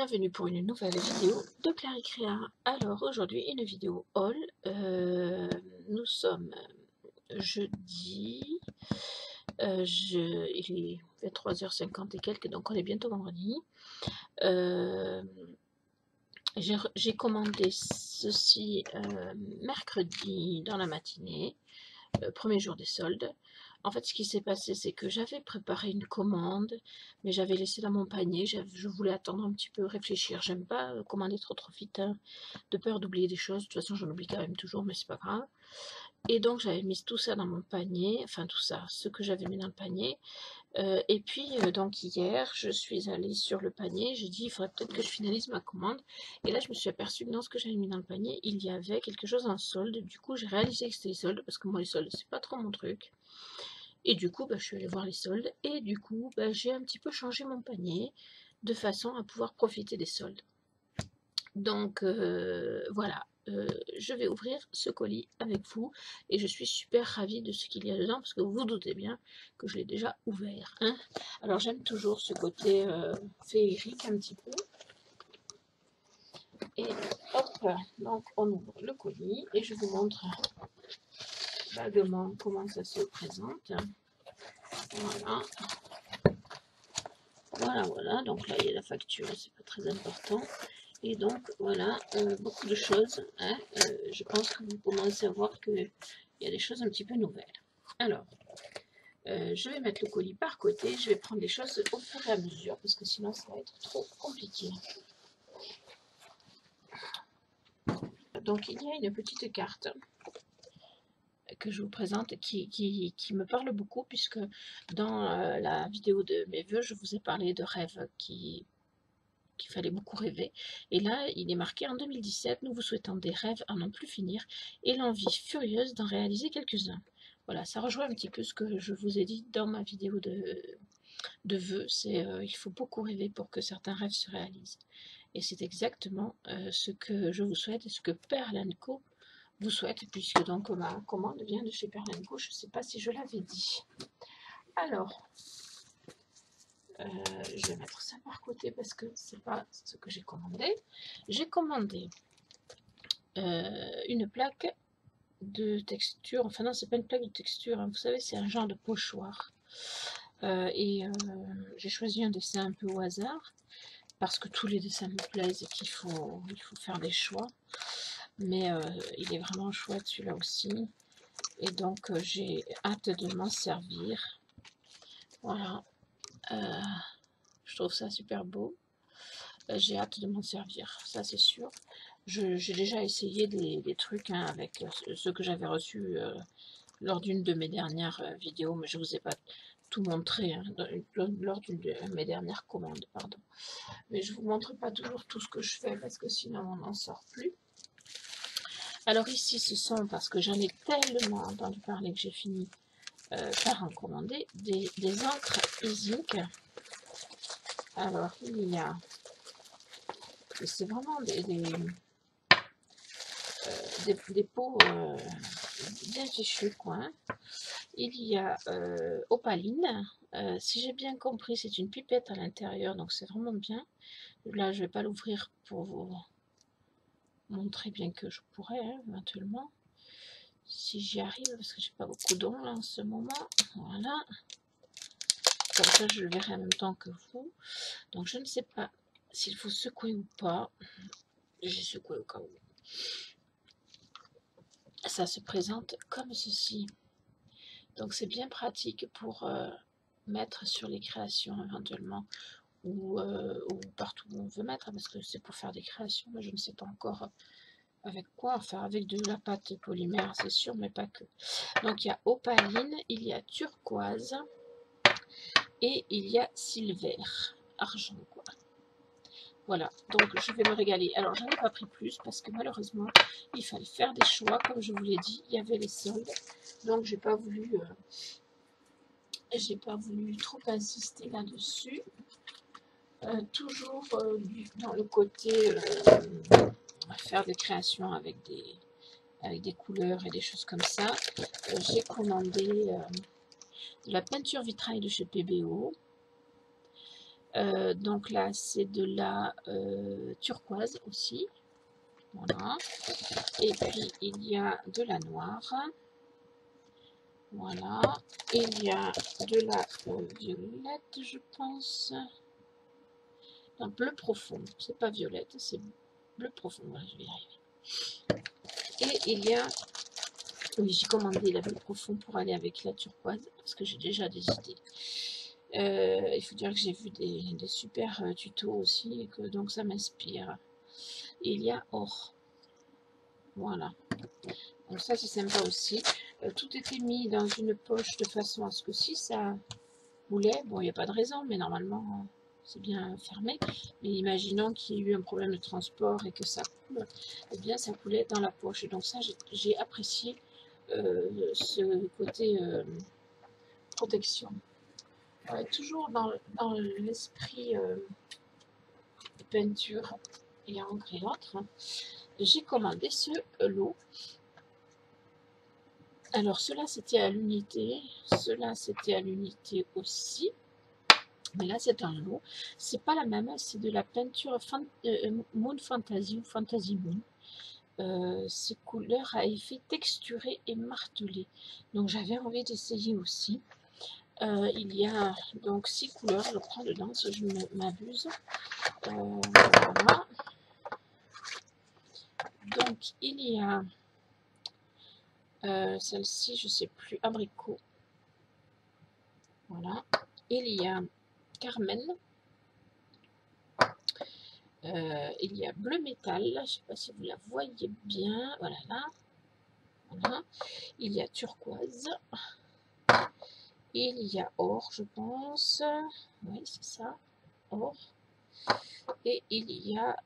bienvenue pour une nouvelle vidéo de Clary Créa. Alors aujourd'hui une vidéo haul, nous sommes jeudi, il est 23h50 et quelques, donc on est bientôt vendredi. J'ai commandé ceci mercredi dans la matinée, premier jour des soldes. En fait, ce qui s'est passé, c'est que j'avais préparé une commande, mais j'avais laissé dans mon panier. Je voulais attendre un petit peu, réfléchir. J'aime pas commander trop vite, hein, de peur d'oublier des choses. De toute façon, j'en oublie quand même toujours, mais c'est pas grave. Et donc, j'avais mis tout ça dans mon panier, enfin tout ça, ce que j'avais mis dans le panier. Et puis, donc hier, je suis allée sur le panier. J'ai dit, il faudrait peut-être que je finalise ma commande. Et là, je me suis aperçue que dans ce que j'avais mis dans le panier, il y avait quelque chose en solde. Du coup, j'ai réalisé que c'était les soldes, parce que moi, les soldes, c'est pas trop mon truc. Et du coup, je suis allée voir les soldes et du coup, j'ai un petit peu changé mon panier de façon à pouvoir profiter des soldes. Donc voilà, je vais ouvrir ce colis avec vous et je suis super ravie de ce qu'il y a dedans parce que vous vous doutez bien que je l'ai déjà ouvert, hein. Alors j'aime toujours ce côté féerique un petit peu. Et hop, donc on ouvre le colis et je vous montre vaguement comment ça se présente. Voilà. Voilà, donc là il y a la facture, c'est pas très important. Et donc voilà, beaucoup de choses, hein, je pense que vous commencez à voir qu'il y a des choses un petit peu nouvelles. Alors, je vais mettre le colis par côté, je vais prendre les choses au fur et à mesure, parce que sinon ça va être trop compliqué. Donc il y a une petite carte que je vous présente qui me parle beaucoup, puisque dans la vidéo de mes vœux, je vous ai parlé de rêves qu'il fallait beaucoup rêver. Et là, il est marqué en 2017, nous vous souhaitons des rêves à n'en plus finir et l'envie furieuse d'en réaliser quelques-uns. Voilà, ça rejoint un petit peu ce que je vous ai dit dans ma vidéo de vœux, c'est il faut beaucoup rêver pour que certains rêves se réalisent. Et c'est exactement ce que je vous souhaite et ce que Perle & Co vous souhaite, puisque donc ma commande vient de chez Perle & Co, je ne sais pas si je l'avais dit. Alors, je vais mettre ça par côté parce que c'est pas ce que j'ai commandé. J'ai commandé une plaque de texture, enfin non, c'est pas une plaque de texture, hein, vous savez, c'est un genre de pochoir. J'ai choisi un dessin un peu au hasard parce que tous les dessins me plaisent et il faut faire des choix. Mais il est vraiment chouette celui-là aussi. Et donc j'ai hâte de m'en servir. Voilà. Je trouve ça super beau. J'ai hâte de m'en servir, ça c'est sûr. J'ai déjà essayé des trucs, hein, avec ceux que j'avais reçus lors d'une de mes dernières vidéos, mais je ne vous ai pas tout montré, hein, lors d'une de mes dernières commandes, pardon. Mais je ne vous montre pas toujours tout ce que je fais parce que sinon on n'en sort plus. Alors ici, ce sont, parce que j'en ai tellement entendu parler que j'ai fini par en commander, des encres Easy-Ink. Alors il y a, c'est vraiment des pots bien fichus, quoi, hein. Il y a Opaline. Si j'ai bien compris, c'est une pipette à l'intérieur, donc c'est vraiment bien. Là, je ne vais pas l'ouvrir pour vous montrer, bien que je pourrais, hein, éventuellement, si j'y arrive, parce que j'ai pas beaucoup d'ongles en ce moment. Voilà. Comme ça, je le verrai en même temps que vous. Donc, je ne sais pas s'il faut secouer ou pas. J'ai secoué au cas où. Ça se présente comme ceci. Donc, c'est bien pratique pour mettre sur les créations éventuellement, ou partout où on veut mettre, parce que c'est pour faire des créations, mais je ne sais pas encore avec quoi, enfin avec de la pâte polymère, c'est sûr, mais pas que. Donc il y a opaline, il y a turquoise, et il y a silver, argent, quoi. Voilà, donc je vais me régaler. Alors j'en ai pas pris plus, parce que malheureusement, il fallait faire des choix, comme je vous l'ai dit, il y avait les soldes, donc j'ai pas voulu trop insister là-dessus. Toujours dans le côté faire des créations avec des couleurs et des choses comme ça. J'ai commandé de la peinture vitrail de chez PBO. Donc là, c'est de la turquoise aussi. Voilà. Et puis, il y a de la noire. Voilà. Il y a de la violette, je pense. Un bleu profond. C'est pas violette, c'est bleu profond. Voilà, je vais y arriver. Et il y a... Oui, j'ai commandé la bleu profond pour aller avec la turquoise, parce que j'ai déjà des idées. Il faut dire que j'ai vu des super tutos aussi, et que donc ça m'inspire. Il y a or. Voilà. Donc ça, c'est sympa aussi. Tout était mis dans une poche de façon à ce que si ça boulait, bon, il n'y a pas de raison, mais normalement, c'est bien fermé. Mais imaginons qu'il y ait eu un problème de transport et que ça coule, eh bien, ça coulait dans la poche. Donc ça, j'ai apprécié ce côté protection. Toujours dans l'esprit peinture et encre et autres, j'ai commandé ce lot. Alors, cela c'était à l'unité, cela c'était à l'unité aussi, mais là c'est un lot. C'est pas la même, c'est de la peinture Moon Fantasy ou Fantasy Moon. Ces couleurs à effet texturé et martelé. Donc j'avais envie d'essayer aussi. Il y a donc 6 couleurs, je crois, dedans, si je ne m'abuse. Voilà. Donc il y a celle-ci, je sais plus, abricot. Voilà. Il y a Carmen. Il y a bleu métal. Je ne sais pas si vous la voyez bien. Voilà là. Voilà. Il y a turquoise. Il y a or, je pense. Oui, c'est ça. Or. Et il y a...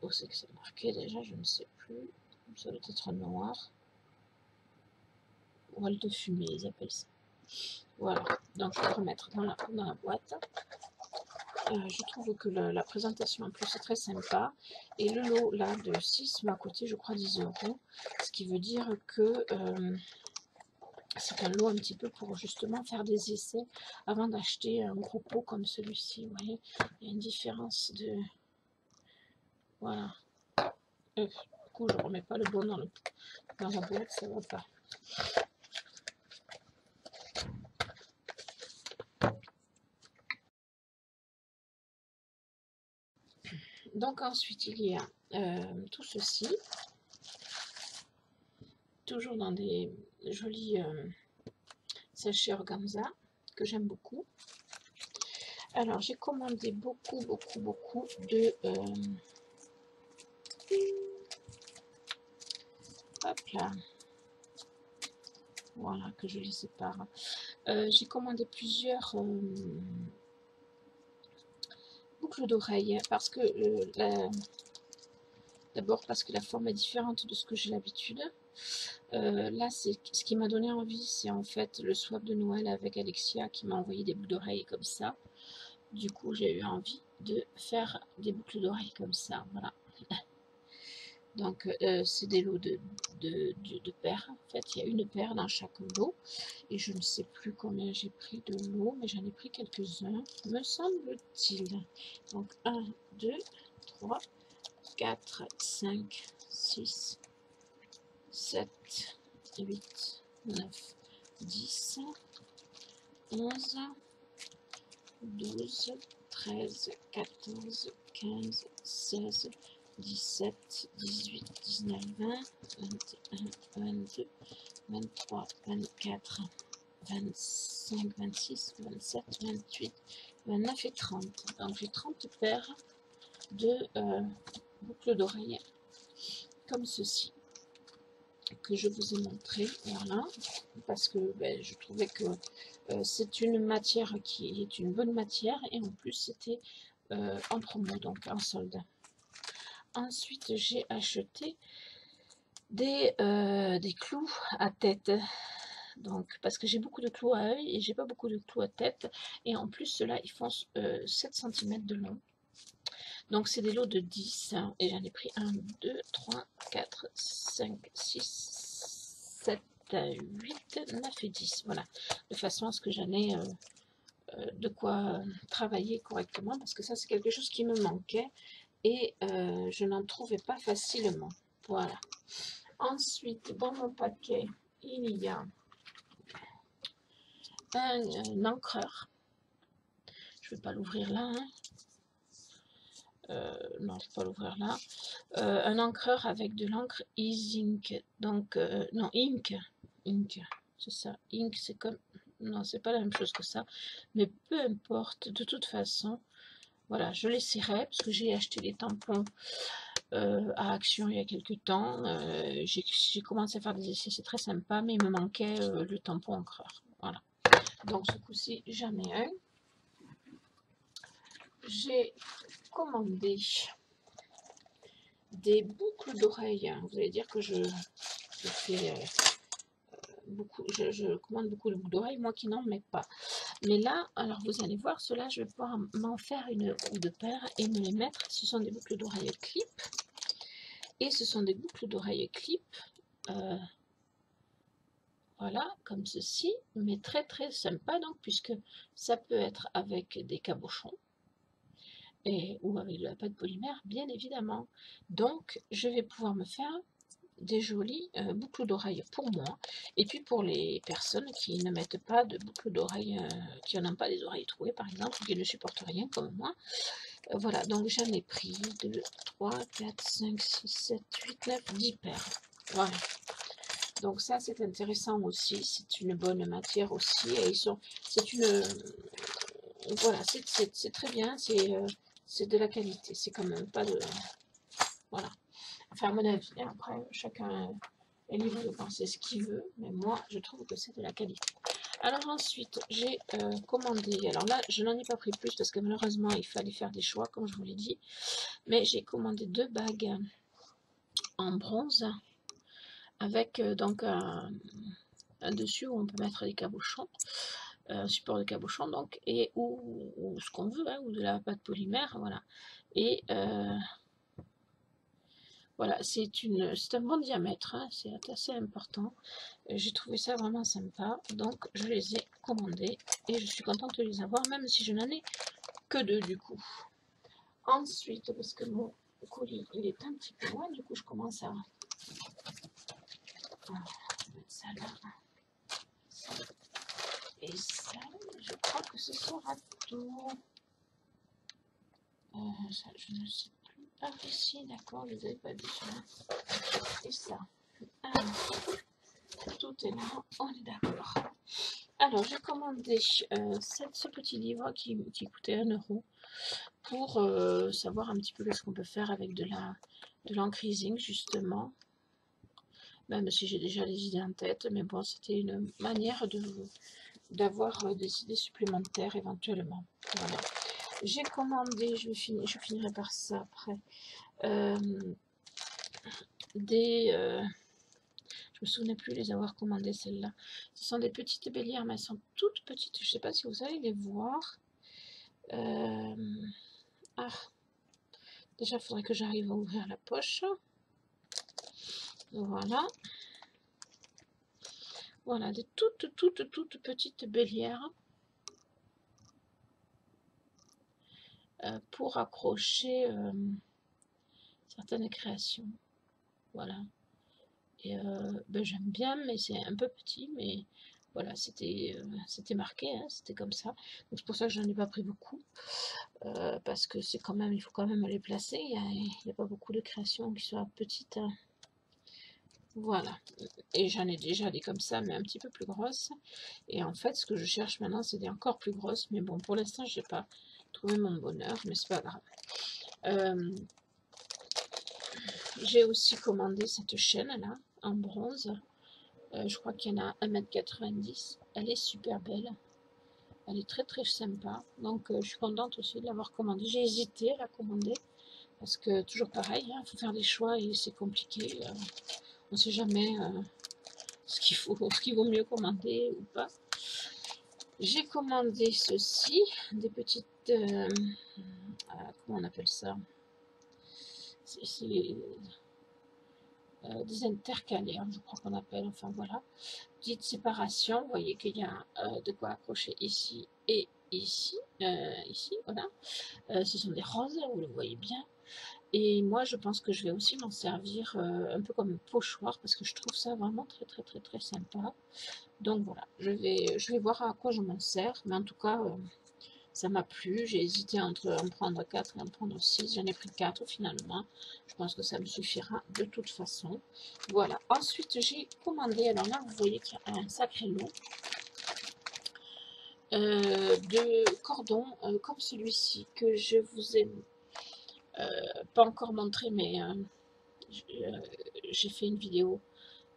où c'est que c'est marqué déjà? Je ne sais plus. Ça doit être noir. Voile de fumée, ils appellent ça. Voilà. Donc, je vais remettre dans la boîte. Je trouve que la présentation en plus est très sympa. Et le lot là de 6 m'a coûté, je crois, 10 €. Ce qui veut dire que c'est un lot un petit peu pour justement faire des essais avant d'acheter un gros pot comme celui-ci. Vous voyez, il y a une différence de... Voilà. Du coup, je ne remets pas le bon dans la boîte, ça ne va pas. Donc ensuite, il y a tout ceci. Toujours dans des jolis sachets organza que j'aime beaucoup. Alors, j'ai commandé beaucoup de... hop là. Voilà, que je les sépare. J'ai commandé plusieurs boucles d'oreilles parce que... D'abord parce que la forme est différente de ce que j'ai l'habitude. Là, ce qui m'a donné envie, c'est en fait le swap de Noël avec Alexia qui m'a envoyé des boucles d'oreilles comme ça. Du coup, j'ai eu envie de faire des boucles d'oreilles comme ça. Voilà. Donc, c'est des lots de paires. En fait, il y a une paire dans chaque lot. Et je ne sais plus combien j'ai pris de lots, mais j'en ai pris quelques-uns, me semble-t-il. Donc, 1, 2, 3, 4, 5, 6, 7, 8, 9, 10, 11, 12, 13, 14, 15, 16, 17, 18, 19, 20, 21, 22, 23, 24, 25, 26, 27, 28, 29 et 30. Donc j'ai 30 paires de boucles d'oreilles comme ceci que je vous ai montré, voilà, parce que je trouvais que c'est une matière qui est une bonne matière et en plus c'était en promo, donc en solde. Ensuite j'ai acheté des clous à tête, donc parce que j'ai beaucoup de clous à œil et j'ai pas beaucoup de clous à tête, et en plus ceux-là ils font 7 cm de long. Donc c'est des lots de 10 et j'en ai pris 1, 2, 3, 4, 5, 6, 7, 8, 9 et 10. Voilà, de façon à ce que j'en ai de quoi travailler correctement, parce que ça c'est quelque chose qui me manquait et je n'en trouvais pas facilement. Voilà. Ensuite, dans mon paquet, il y a un encreur. Je ne vais pas l'ouvrir là. Hein. Non, je ne vais pas l'ouvrir là. Un encreur avec de l'encre Ink. Donc, non, Ink. Ink, c'est ça. Ink, c'est comme... Non, c'est pas la même chose que ça. Mais peu importe, de toute façon, voilà, je l'essaierai parce que j'ai acheté des tampons à Action il y a quelques temps. J'ai commencé à faire des essais, c'est très sympa, mais il me manquait le tampon encreur. Voilà. Donc ce coup-ci, j'en ai un. J'ai commandé des boucles d'oreilles. Vous allez dire que je fais beaucoup, je commande beaucoup de boucles d'oreilles, moi qui n'en mets pas. Mais là, alors vous allez voir, cela, je vais pouvoir m'en faire une ou deux paires et me les mettre. Ce sont des boucles d'oreilles clip. Et ce sont des boucles d'oreilles clip. Voilà, comme ceci, mais très très sympa, donc, puisque ça peut être avec des cabochons ou avec de la pâte polymère, bien évidemment. Donc, je vais pouvoir me faire des jolies boucles d'oreilles pour moi, et puis pour les personnes qui ne mettent pas de boucles d'oreilles, qui n'ont pas des oreilles trouées, par exemple, ou qui ne supportent rien comme moi. Voilà, donc j'en ai pris 2, 3, 4, 5, 6, 7, 8, 9, 10 paires. Voilà. Donc ça c'est intéressant aussi, c'est une bonne matière aussi, et c'est une, voilà, c'est très bien, c'est de la qualité, c'est quand même pas de, voilà, enfin à mon avis, après chacun est libre de penser ce qu'il veut, mais moi je trouve que c'est de la qualité. Alors ensuite j'ai commandé, alors là je n'en ai pas pris plus parce que malheureusement il fallait faire des choix comme je vous l'ai dit, mais j'ai commandé 2 bagues en bronze avec donc un dessus où on peut mettre des cabochons, un support de cabochon donc, et ou ce qu'on veut, hein, ou de la pâte polymère, voilà. Et voilà, c'est un bon diamètre, hein, c'est assez important. J'ai trouvé ça vraiment sympa, donc je les ai commandés et je suis contente de les avoir, même si je n'en ai que 2 du coup. Ensuite, parce que mon colis il est un petit peu loin, du coup je commence à mettre ça là. Et ça, je crois que ce sera tout. Ça, je ne sais plus. Ah, ici, d'accord, vous n'avez pas dit ça. Et ça. Alors, tout est là, on est d'accord. Alors, j'ai commandé ce petit livre qui coûtait 1 euro pour savoir un petit peu ce qu'on peut faire avec de l'encre Ising, justement. Même si j'ai déjà les idées en tête, mais bon, c'était une manière d'avoir des idées supplémentaires éventuellement. Voilà. J'ai commandé, je finirai par ça après, je me souvenais plus les avoir commandées celles-là. Ce sont des petites bélières, mais elles sont toutes petites. Je ne sais pas si vous allez les voir. Ah, déjà, il faudrait que j'arrive à ouvrir la poche. Voilà. Voilà, des toutes petites bélières pour accrocher certaines créations. Voilà. Et ben, j'aime bien, mais c'est un peu petit, mais voilà, c'était marqué, hein, c'était comme ça. Donc c'est pour ça que j'en ai pas pris beaucoup, parce que c'est quand même, il faut quand même les placer. Il n'y a pas beaucoup de créations qui soient petites. Hein. Voilà. Et j'en ai déjà des comme ça, mais un petit peu plus grosses. Et en fait, ce que je cherche maintenant, c'est des encore plus grosses. Mais bon, pour l'instant, je n'ai pas trouvé mon bonheur, mais c'est pas grave. J'ai aussi commandé cette chaîne là en bronze. Je crois qu'il y en a 1,90 m. Elle est super belle. Elle est très très sympa. Donc je suis contente aussi de l'avoir commandée. J'ai hésité à la commander. Parce que toujours pareil, il faut faire des choix et c'est compliqué. On ne sait jamais ce qu'il vaut mieux commander ou pas. J'ai commandé ceci, des petites... comment on appelle ça? C'est des intercalaires, je crois qu'on appelle, enfin voilà. Petite séparation, vous voyez qu'il y a de quoi accrocher ici et ici, ici, voilà. Ce sont des roses, vous le voyez bien. Et moi, je pense que je vais aussi m'en servir un peu comme pochoir parce que je trouve ça vraiment très, très, très, très sympa. Donc voilà, je vais voir à quoi je m'en sers. Mais en tout cas, ça m'a plu. J'ai hésité entre en prendre 4 et en prendre 6. J'en ai pris 4 finalement. Je pense que ça me suffira de toute façon. Voilà. Ensuite, j'ai commandé. Alors là, vous voyez qu'il y a un sacré lot de cordons comme celui-ci que je vous ai pas encore montré, mais j'ai fait une vidéo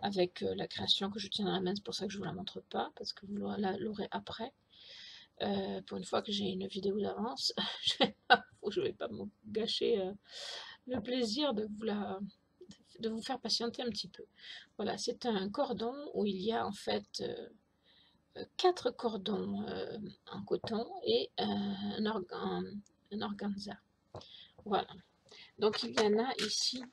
avec la création que je tiens dans la main. C'est pour ça que je ne vous la montre pas, parce que vous l'aurez après. Pour une fois que j'ai une vidéo d'avance, je vais pas me gâcher le plaisir de vous faire patienter un petit peu. Voilà, c'est un cordon où il y a en fait 4 cordons en coton et un organza. Voilà. Donc il y en a ici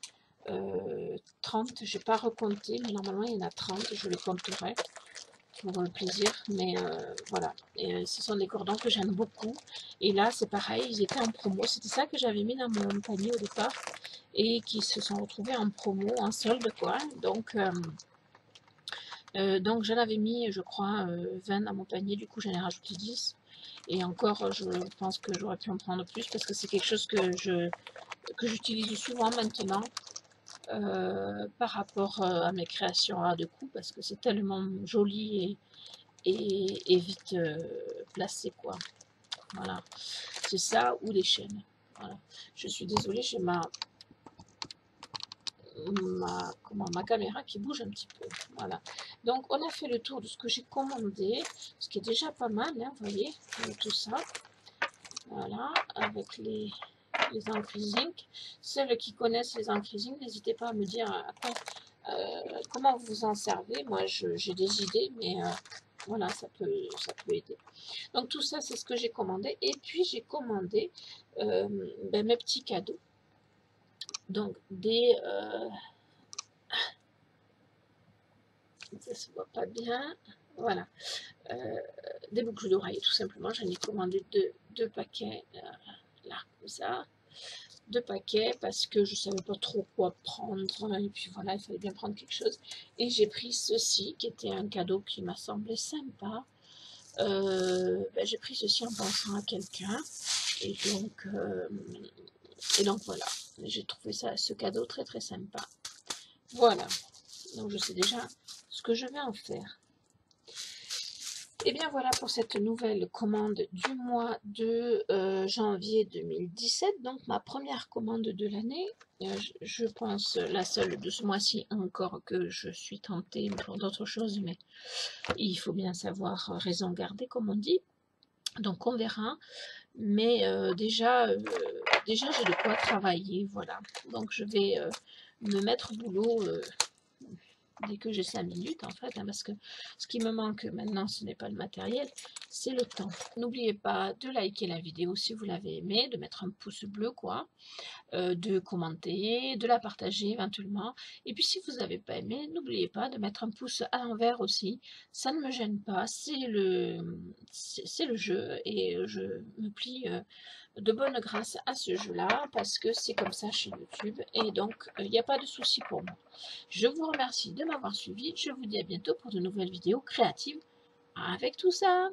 30, je n'ai pas recompté, mais normalement il y en a 30, je les compterai pour le plaisir, mais voilà. Et ce sont des cordons que j'aime beaucoup. Et là, c'est pareil, ils étaient en promo. C'était ça que j'avais mis dans mon panier au départ et qui se sont retrouvés en promo, en solde, quoi. Donc j'en avais mis, je crois, 20 dans mon panier. Du coup, j'en ai rajouté 10. Et encore, je pense que j'aurais pu en prendre plus parce que c'est quelque chose que j'utilise souvent maintenant. Par rapport à mes créations à de coups parce que c'est tellement joli et vite placé quoi. Voilà, c'est ça ou les chaînes. Voilà. Je suis désolée, j'ai ma caméra qui bouge un petit peu. Voilà. Donc on a fait le tour de ce que j'ai commandé, ce qui est déjà pas mal, hein, vous voyez, tout ça. Voilà, avec les encres zinc. Celles qui connaissent les encres zinc, n'hésitez pas à me dire comment vous en servez. Moi, j'ai des idées, mais voilà, ça peut aider. Donc, tout ça, c'est ce que j'ai commandé. Et puis, j'ai commandé mes petits cadeaux. Donc, ça se voit pas bien. Voilà. Des boucles d'oreilles, tout simplement. J'en ai commandé deux paquets. Là, comme ça. 2 paquets parce que je savais pas trop quoi prendre et puis voilà, il fallait bien prendre quelque chose et j'ai pris ceci qui était un cadeau qui m'a semblé sympa. J'ai pris ceci en pensant à quelqu'un et donc voilà, j'ai trouvé ce cadeau très très sympa. Voilà, donc je sais déjà ce que je vais en faire. Et bien voilà pour cette nouvelle commande du mois de janvier 2017, donc ma première commande de l'année. Je pense la seule de ce mois-ci encore que je suis tentée pour d'autres choses, mais il faut bien savoir raison garder comme on dit. Donc on verra, mais déjà j'ai de quoi travailler, voilà. Donc je vais me mettre au boulot dès que j'ai 5 minutes en fait, hein, parce que ce qui me manque maintenant, ce n'est pas le matériel, c'est le temps. N'oubliez pas de liker la vidéo si vous l'avez aimé, de mettre un pouce bleu quoi, de commenter, de la partager éventuellement. Et puis si vous n'avez pas aimé, n'oubliez pas de mettre un pouce à l'envers aussi, ça ne me gêne pas, c'est le jeu et je me plie de bonne grâce à ce jeu-là parce que c'est comme ça chez YouTube et donc il n'y a pas de souci pour moi. Je vous remercie de m'avoir suivi, je vous dis à bientôt pour de nouvelles vidéos créatives avec tout ça.